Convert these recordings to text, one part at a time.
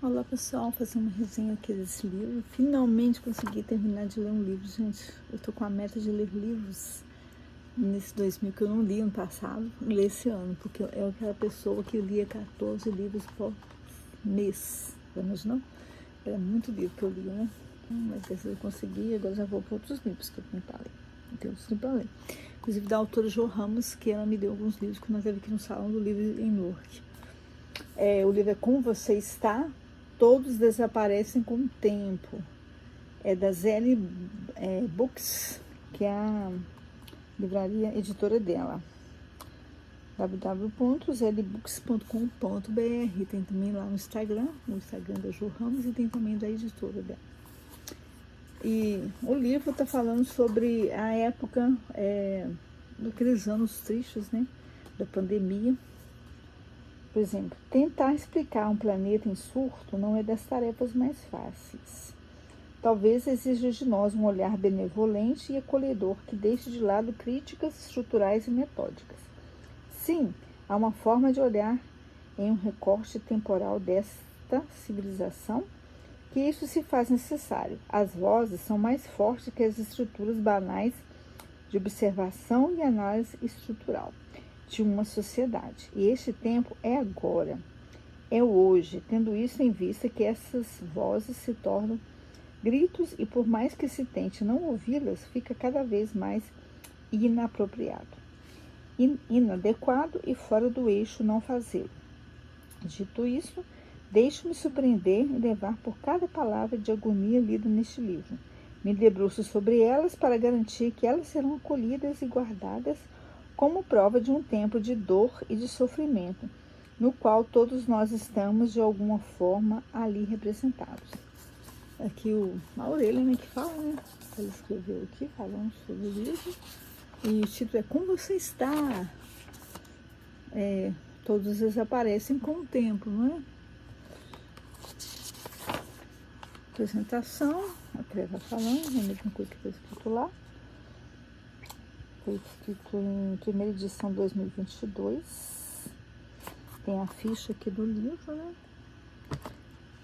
Olá pessoal, fazer uma resenha aqui desse livro. Finalmente consegui terminar de ler um livro, gente. Eu tô com a meta de ler livros nesse 2000 que eu não li ano passado, ler esse ano, porque eu aquela pessoa que lia 14 livros por mês. Vamos não? Era muito livro que eu lia, né? Mas dessa eu consegui, agora já vou para outros livros que eu tenho para ler. Tem outros livros para ler. Inclusive da autora Jo Ramos, que ela me deu alguns livros que nós teve aqui no Salão do Livro em Newark. O livro é Como Você Está? Todos Desaparecem com o Tempo. É da Zelle Books, que é a livraria editora dela. www.zellebooks.com.br. Tem também lá no Instagram da Jo Ramos, e tem também da editora dela. E o livro está falando sobre a época, daqueles anos tristes, né, da pandemia. Por exemplo, tentar explicar um planeta em surto não é das tarefas mais fáceis. Talvez exija de nós um olhar benevolente e acolhedor que deixe de lado críticas estruturais e metódicas. Sim, há uma forma de olhar em um recorte temporal desta civilização que isso se faz necessário. As vozes são mais fortes que as estruturas banais de observação e análise estrutural de uma sociedade. E este tempo é agora, é hoje, tendo isso em vista que essas vozes se tornam gritos e por mais que se tente não ouvi-las, fica cada vez mais inapropriado, inadequado e fora do eixo não fazê-lo. Dito isso, deixo-me surpreender e levar por cada palavra de agonia lida neste livro. Me debruço sobre elas para garantir que elas serão acolhidas e guardadas como prova de um tempo de dor e de sofrimento, no qual todos nós estamos, de alguma forma, ali representados. Aqui a Aurélia, né, que fala, né? Ela escreveu aqui, falando sobre o livro. E o título é Como Você Está? Todos desaparecem com o tempo, não é? Apresentação, a Clea está falando, a mesma coisa que está escrito lá. Foi escrito em primeira edição 2022. Tem a ficha aqui do livro, né?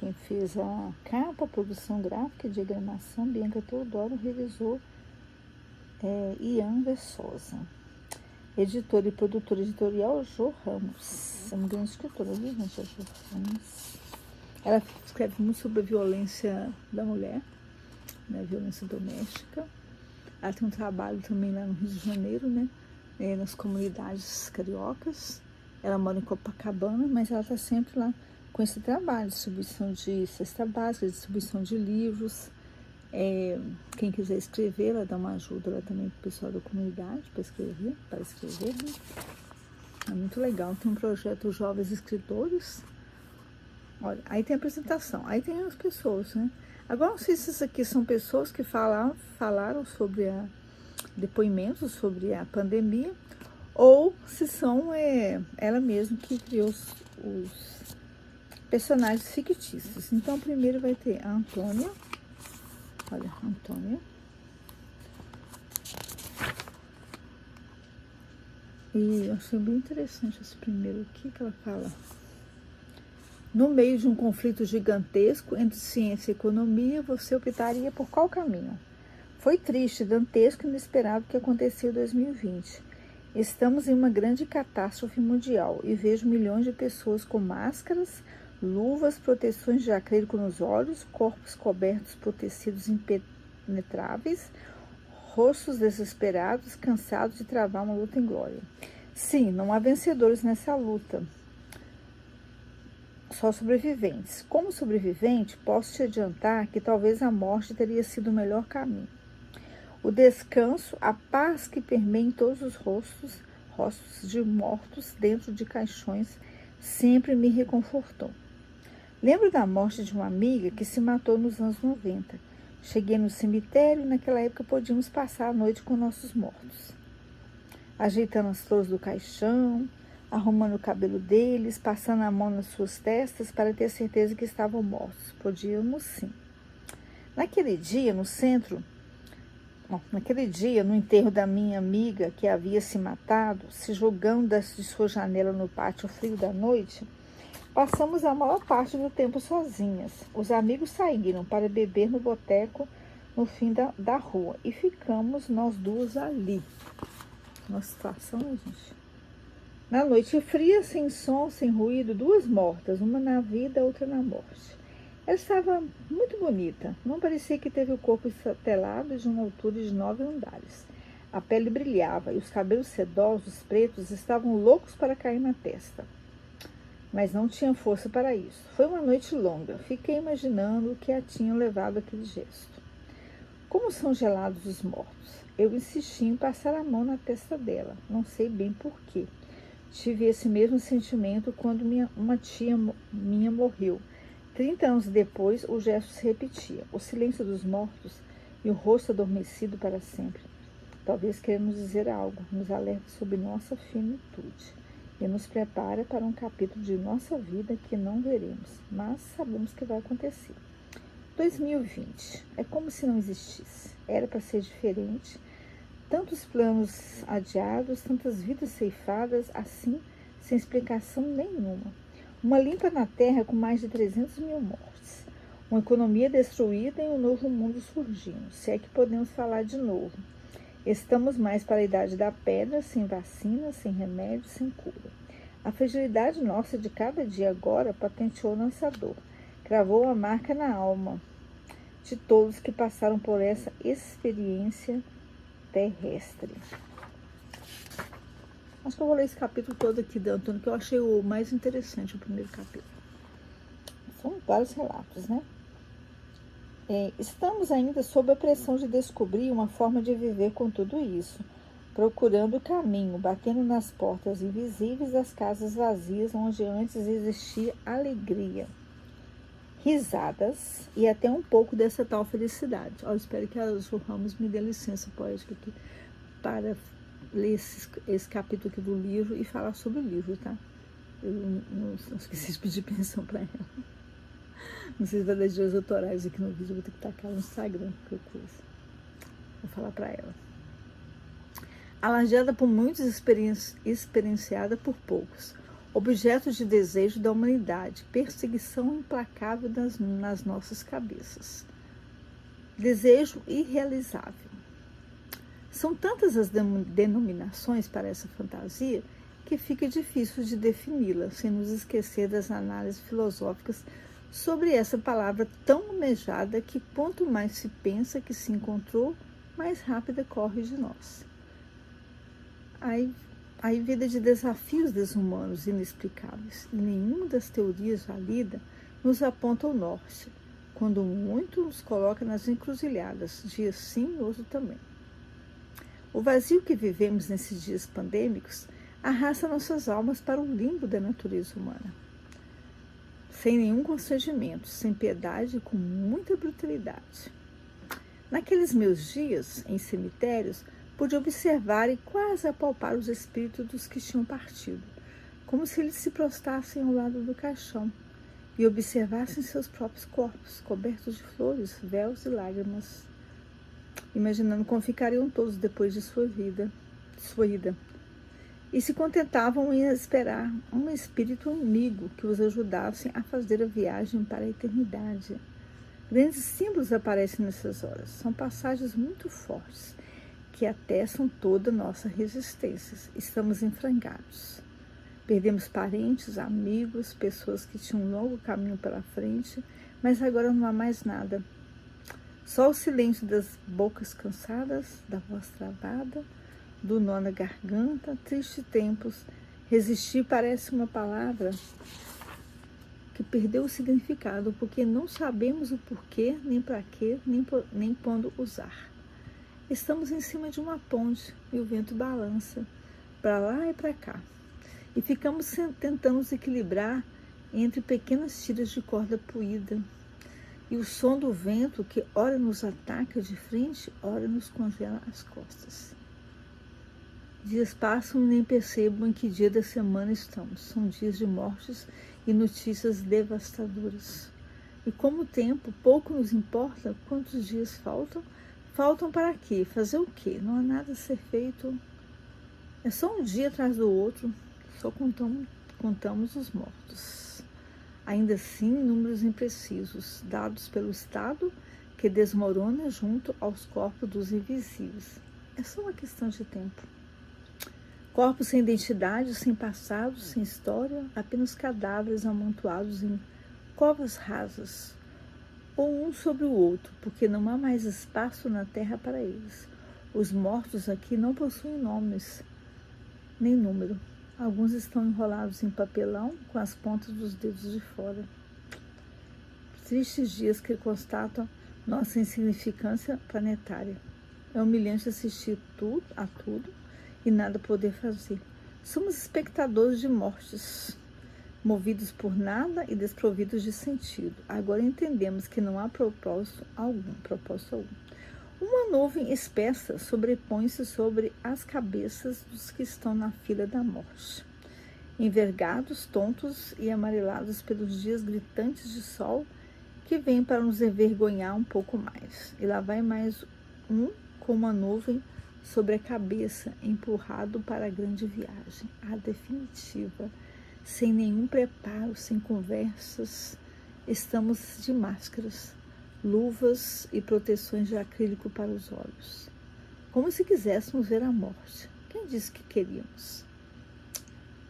Quem fez a capa, a produção gráfica, diagramação, Bianca Teodoro, revisor Ian Versosa. Editora e produtora editorial, Jo Ramos. É uma grande escritora, viu, gente? A Jo Ramos. Ela escreve muito sobre a violência da mulher, né? Violência doméstica. Ela tem um trabalho também lá no Rio de Janeiro, né? Nas comunidades cariocas. Ela mora em Copacabana, mas ela está sempre lá com esse trabalho, distribuição de cesta básica, distribuição de livros. Quem quiser escrever, ela dá uma ajuda lá também para o pessoal da comunidade para escrever, né? É muito legal. Tem um projeto Jovens Escritores. Olha, aí tem a apresentação, aí tem as pessoas, né? Agora, não sei se isso aqui são pessoas que falaram sobre depoimentos sobre a pandemia, ou se são ela mesma que criou os personagens fictícios. Então, primeiro vai ter a Antônia. Olha, Antônia. E eu achei bem interessante esse primeiro aqui, que ela fala. No meio de um conflito gigantesco entre ciência e economia, você optaria por qual caminho? Foi triste, dantesco e inesperado o que aconteceu em 2020. Estamos em uma grande catástrofe mundial e vejo milhões de pessoas com máscaras, luvas, proteções de acrílico nos olhos, corpos cobertos por tecidos impenetráveis, rostos desesperados, cansados de travar uma luta em glória. Sim, não há vencedores nessa luta. Só sobreviventes. Como sobrevivente, posso te adiantar que talvez a morte teria sido o melhor caminho. O descanso, a paz que permeia em todos os rostos de mortos dentro de caixões, sempre me reconfortou. Lembro da morte de uma amiga que se matou nos anos 90. Cheguei no cemitério e naquela época podíamos passar a noite com nossos mortos. Ajeitando as flores do caixão, arrumando o cabelo deles, passando a mão nas suas testas para ter certeza que estavam mortos. Podíamos sim. Naquele dia, no enterro da minha amiga que havia se matado, se jogando de sua janela no pátio frio da noite, Passamos a maior parte do tempo sozinhas. Os amigos saíram para beber no boteco no fim da rua e ficamos nós duas ali. Uma situação, né, gente? Na noite fria, sem som, sem ruído, duas mortas, uma na vida, outra na morte. Ela estava muito bonita, não parecia que teve o corpo estelado de uma altura de 9 andares. A pele brilhava e os cabelos sedosos, pretos, estavam loucos para cair na testa. Mas não tinha força para isso. Foi uma noite longa. Fiquei imaginando o que a tinham levado àquele gesto. Como são gelados os mortos? Eu insisti em passar a mão na testa dela. Não sei bem porquê. Tive esse mesmo sentimento quando uma tia minha morreu. 30 anos depois, o gesto se repetia. O silêncio dos mortos e o rosto adormecido para sempre. Talvez queremos dizer algo, nos alerta sobre nossa finitude e nos prepara para um capítulo de nossa vida que não veremos, mas sabemos que vai acontecer. 2020 é como se não existisse. Era para ser diferente. Tantos planos adiados, tantas vidas ceifadas, assim, sem explicação nenhuma. Uma limpa na terra com mais de 300 mil mortes. Uma economia destruída e um novo mundo surgindo, se é que podemos falar de novo. Estamos mais para a idade da pedra, sem vacina, sem remédio, sem cura. A fragilidade nossa de cada dia agora patenteou nossa dor, cravou a marca na alma de todos que passaram por essa experiência terrestre. Acho que eu vou ler esse capítulo todo aqui de Antônio, que eu achei o mais interessante, o primeiro capítulo. São vários relatos, né? Estamos ainda sob a pressão de descobrir uma forma de viver com tudo isso, procurando o caminho, batendo nas portas invisíveis das casas vazias onde antes existia alegria, risadas e até um pouco dessa tal felicidade. Eu espero que a Azul Ramos me dê licença poética aqui para ler esse capítulo aqui do livro e falar sobre o livro, tá? Eu não esqueci de pedir pensão para ela. Não sei se vai dar direitos autorais aqui no vídeo, eu vou ter que tacar no Instagram, qualquer coisa. Vou falar para ela. Alardeada por muitos, experienciada por poucos. Objeto de desejo da humanidade, perseguição implacável nas nossas cabeças. Desejo irrealizável. São tantas as denominações para essa fantasia que fica difícil de defini-la, sem nos esquecer das análises filosóficas sobre essa palavra tão almejada que quanto mais se pensa que se encontrou, mais rápida corre de nós. A vida de desafios desumanos inexplicáveis, e nenhuma das teorias já lida nos aponta o norte, quando muito nos coloca nas encruzilhadas, dia sim, outro também. O vazio que vivemos nesses dias pandêmicos arrasta nossas almas para o limbo da natureza humana. Sem nenhum constrangimento, sem piedade e com muita brutalidade. Naqueles meus dias, em cemitérios, pude observar e quase apalpar os espíritos dos que tinham partido, como se eles se prostrassem ao lado do caixão e observassem seus próprios corpos, cobertos de flores, véus e lágrimas, imaginando como ficariam todos depois de sua ida. E se contentavam em esperar um espírito amigo que os ajudasse a fazer a viagem para a eternidade. Grandes símbolos aparecem nessas horas. São passagens muito fortes que atestam toda a nossa resistência. Estamos em frangalhos. Perdemos parentes, amigos, pessoas que tinham um longo caminho pela frente, mas agora não há mais nada. Só o silêncio das bocas cansadas, da voz travada, do nó na garganta, tristes tempos. Resistir parece uma palavra que perdeu o significado, porque não sabemos o porquê, nem para quê, nem quando usar. Estamos em cima de uma ponte e o vento balança para lá e para cá. E ficamos tentando nos equilibrar entre pequenas tiras de corda puída. E o som do vento que ora nos ataca de frente, ora nos congela as costas. Dias passam e nem percebo em que dia da semana estamos. São dias de mortes e notícias devastadoras. E como o tempo pouco nos importa, quantos dias faltam? Faltam para quê? Fazer o quê? Não há nada a ser feito. É só um dia atrás do outro. Só contamos os mortos. Ainda assim, números imprecisos, dados pelo Estado, que desmorona junto aos corpos dos invisíveis. É só uma questão de tempo. Corpos sem identidade, sem passado, sem história, apenas cadáveres amontoados em covas rasas, ou um sobre o outro, porque não há mais espaço na terra para eles. Os mortos aqui não possuem nomes, nem número. Alguns estão enrolados em papelão, com as pontas dos dedos de fora. Tristes dias que constatam nossa insignificância planetária. É humilhante assistir a tudo e nada poder fazer. Somos espectadores de mortes, movidos por nada e desprovidos de sentido. Agora entendemos que não há propósito algum. Uma nuvem espessa sobrepõe-se sobre as cabeças dos que estão na fila da morte, envergados, tontos e amarelados pelos dias gritantes de sol que vêm para nos envergonhar um pouco mais. E lá vai mais um com uma nuvem sobre a cabeça, empurrado para a grande viagem, a definitiva, sem nenhum preparo, sem conversas. Estamos de máscaras, luvas e proteções de acrílico para os olhos, como se quiséssemos ver a morte. Quem disse que queríamos?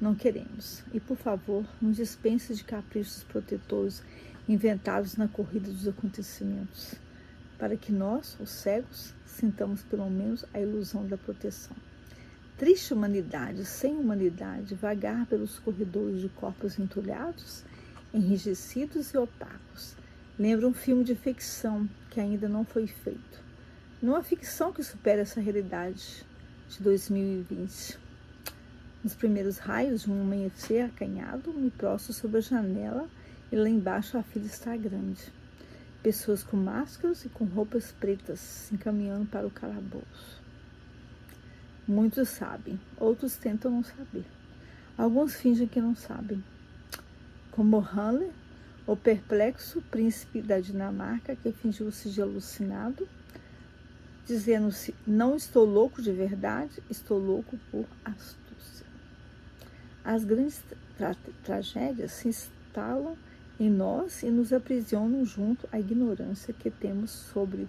Não queremos. E, por favor, nos dispense de caprichos protetores inventados na corrida dos acontecimentos, para que nós, os cegos, sintamos pelo menos a ilusão da proteção. Triste humanidade, sem humanidade, vagar pelos corredores de corpos entulhados, enrijecidos e opacos. Lembra um filme de ficção que ainda não foi feito. Não há ficção que supere essa realidade de 2020. Nos primeiros raios de um amanhecer acanhado, me prostro sobre a janela e lá embaixo a fila está grande. Pessoas com máscaras e com roupas pretas se encaminhando para o calabouço. Muitos sabem, outros tentam não saber. Alguns fingem que não sabem. Como Hanley, o perplexo príncipe da Dinamarca, que fingiu-se de alucinado, dizendo-se: não estou louco de verdade, estou louco por astúcia. As grandes tragédias se instalam em nós e nos aprisionam junto à ignorância que temos sobre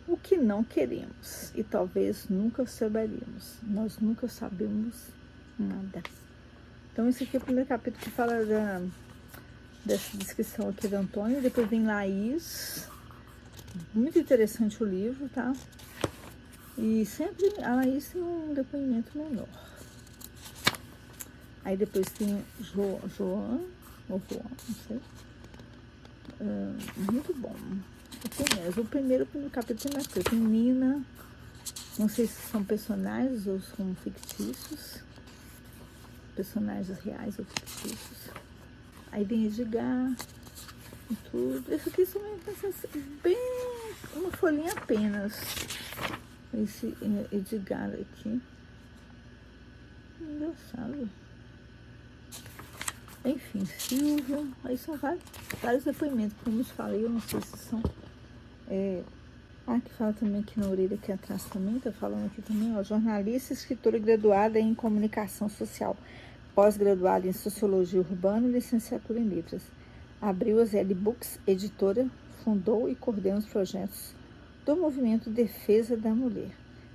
o que não queremos e talvez nunca saberemos. Nós nunca sabemos nada. Então, esse aqui é o primeiro capítulo que fala dessa descrição aqui do Antônio. Depois vem Laís. Muito interessante o livro, tá? E sempre a Laís tem um depoimento menor. Aí depois tem João, ou João, não sei. Muito bom. O primeiro capítulo tem mais coisa. Tem Nina, não sei se são personagens ou são fictícios. Personagens reais ou fictícios. Aí vem Edgar e tudo. Esse aqui são bem uma folhinha apenas. Esse Edgar aqui. Engraçado. Enfim, Silvio. Aí são vários depoimentos. Como eu falei, eu não sei se são. Que fala também aqui na orelha, aqui atrás também. Tá falando aqui também, ó. Jornalista, escritora graduada em comunicação social. Pós-graduada em Sociologia Urbana e licenciatura em Letras. Abriu a ZL Books, editora, fundou e coordena os projetos do Movimento Defesa da Mulher,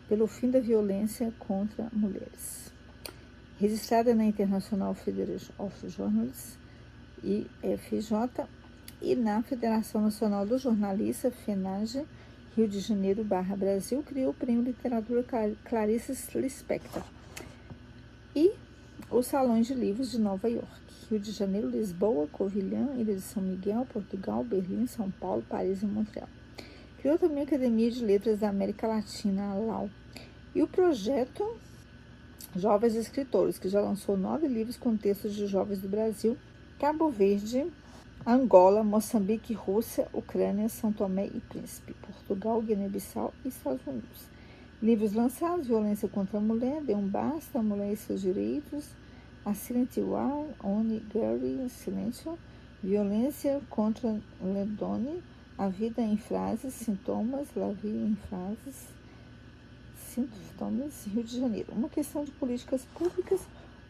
pelo fim da violência contra mulheres. Registrada na International Federation of Journalists, IFJ, e na Federação Nacional do Jornalista, FENAGE, Rio de Janeiro / Brasil, criou o Prêmio Literatura Clarice Lispector e os Salões de Livros de Nova York, Rio de Janeiro, Lisboa, Covilhã, Ilha de São Miguel, Portugal, Berlim, São Paulo, Paris e Montreal. Criou também a Academia de Letras da América Latina, a LAU, e o projeto Jovens Escritores, que já lançou 9 livros com textos de jovens do Brasil, Cabo Verde, Angola, Moçambique, Rússia, Ucrânia, São Tomé e Príncipe, Portugal, Guiné-Bissau e Estados Unidos. Livros lançados: Violência contra a Mulher, Dê um Basta, a Mulher e seus Direitos, A Silent War, Only Girl, Silêncio, Violência contra Ledone, A Vida em Frases, Sintomas, La Vie em Frases, Sintomas, Rio de Janeiro. Uma questão de políticas públicas.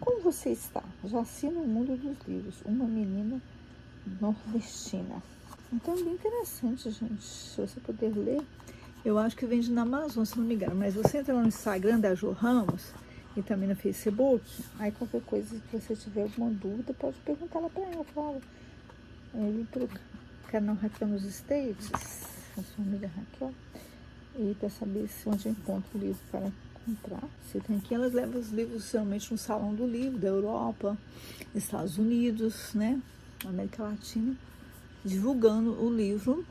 Como você está? Jaci no mundo dos livros. Uma menina nordestina. Então é bem interessante, gente, se você puder ler. Eu acho que vende na Amazon, se não me engano, mas você entra no Instagram da Jo Ramos e também no Facebook, aí qualquer coisa, se você tiver alguma dúvida, pode perguntar lá pra ela. Fala, pelo canal Raquel nos States, a sua amiga Raquel, e para saber onde eu encontro o livro para comprar. Se tem aqui, elas levam os livros geralmente no Salão do Livro da Europa, Estados Unidos, né, América Latina, divulgando o livro,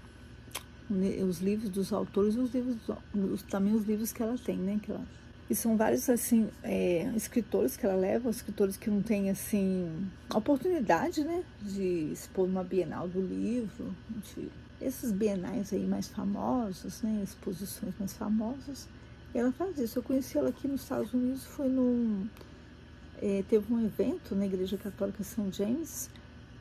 os livros dos autores e também os livros que ela tem, né, e são vários, assim, escritores que ela leva, escritores que não têm, assim, oportunidade, né, de expor numa Bienal do Livro, esses bienais aí mais famosos, né, exposições mais famosas, e ela faz isso. Eu conheci ela aqui nos Estados Unidos, foi teve um evento na Igreja Católica São James,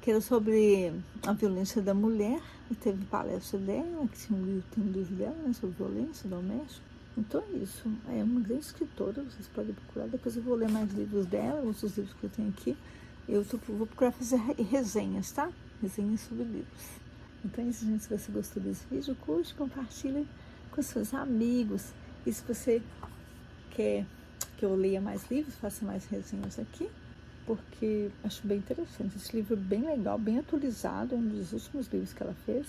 que era sobre a violência da mulher, e teve palestra dela, que tem um livro dela, né, sobre violência doméstica. Então é isso, é uma grande escritora, vocês podem procurar, depois eu vou ler mais livros dela, outros livros que eu tenho aqui, vou procurar fazer resenhas, tá? Resenhas sobre livros. Então é isso, gente, se você gostou desse vídeo, curte, compartilha com seus amigos, e se você quer que eu leia mais livros, faça mais resenhas aqui, porque acho bem interessante. Esse livro é bem legal, bem atualizado, é um dos últimos livros que ela fez,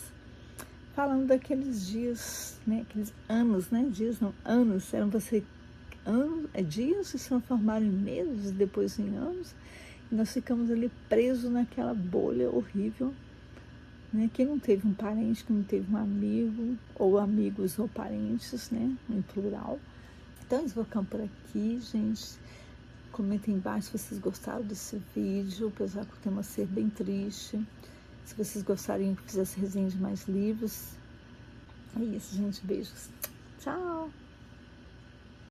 falando daqueles dias, né, aqueles anos, né, dias não, anos, dias se transformaram em meses, depois em anos, e nós ficamos ali presos naquela bolha horrível, né, quem não teve um parente, quem não teve um amigo, ou amigos ou parentes, né, em plural. Então, eles vão ficar por aqui, gente. Comentem embaixo se vocês gostaram desse vídeo, apesar do tema ser bem triste. Se vocês gostariam que eu fizesse resenha de mais livros. É isso, gente. Beijos. Tchau!